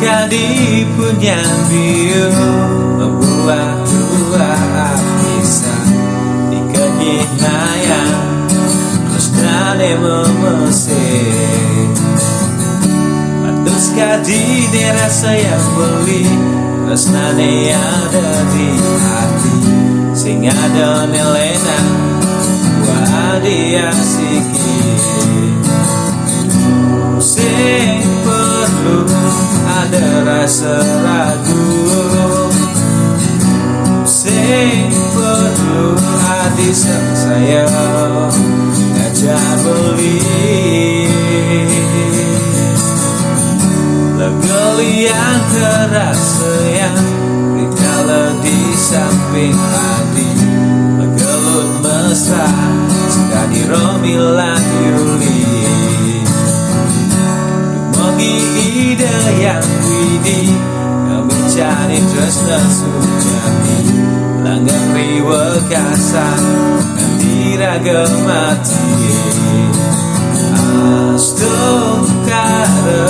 Kadi punya biu membuat dua bisa dikenyayang terus nade memesih patus kadi derasa yang beli terus nade ada di hati sing ada nelena wadi asiki sing perlu ada rasa ragu sing perlu hati saya ngajak beli legeli yang terasa yang dikala di samping hati legelut mesra sekali Romilan Yuli Dumogi ide yang widi kami cari tresna sujati langgang riwa kasan nanti raga mati Astung kare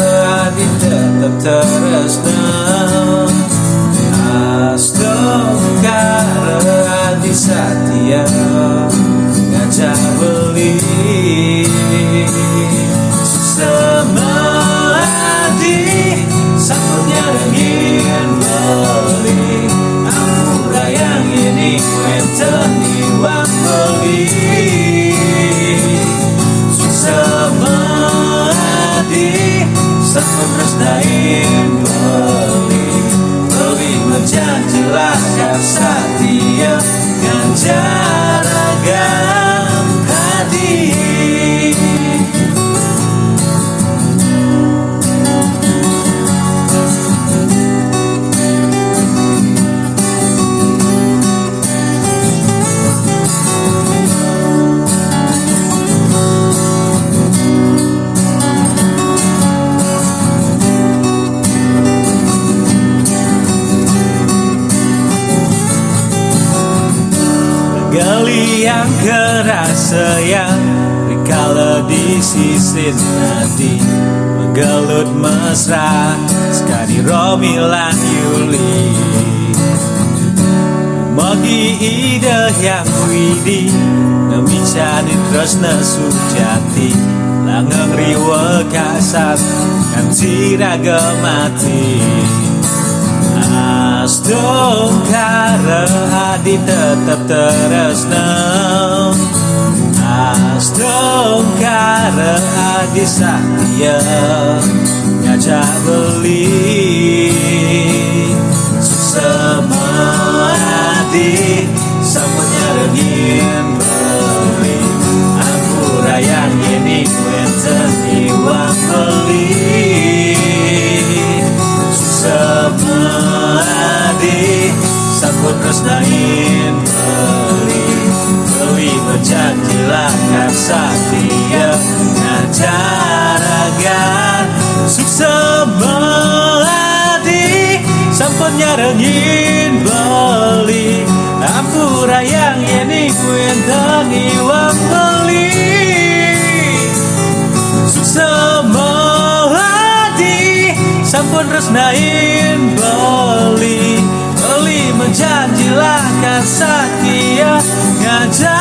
adi tetap teresna Astung kare adi satia ngajak beli Susah adi sampurnya ingin beli Ampura yang ini wenten iwang beli Susah adi sampur resdain beli Beli menjanjilah setia ganjar agam hadi Gali yang keras sayang dikala di sisi hati menggelut mesra sekali Romilan Yuli Magi ide yang widi ngemicani tresna sujati langgeng riwa kasat kan siraga mati Astung kare adi tetap teresna Astung kare adi satia ngajak beli Susah adi sampurnya dengin beli Ampura yang ini wenten iwang beli Susah sampun resnain beli berjanjilah setia ngajar agar sukses melati sampun nyarengin beli Ampura yang ini wenten iwang beli Sukses melati sampun resnain beli menjanjilah setia ngajak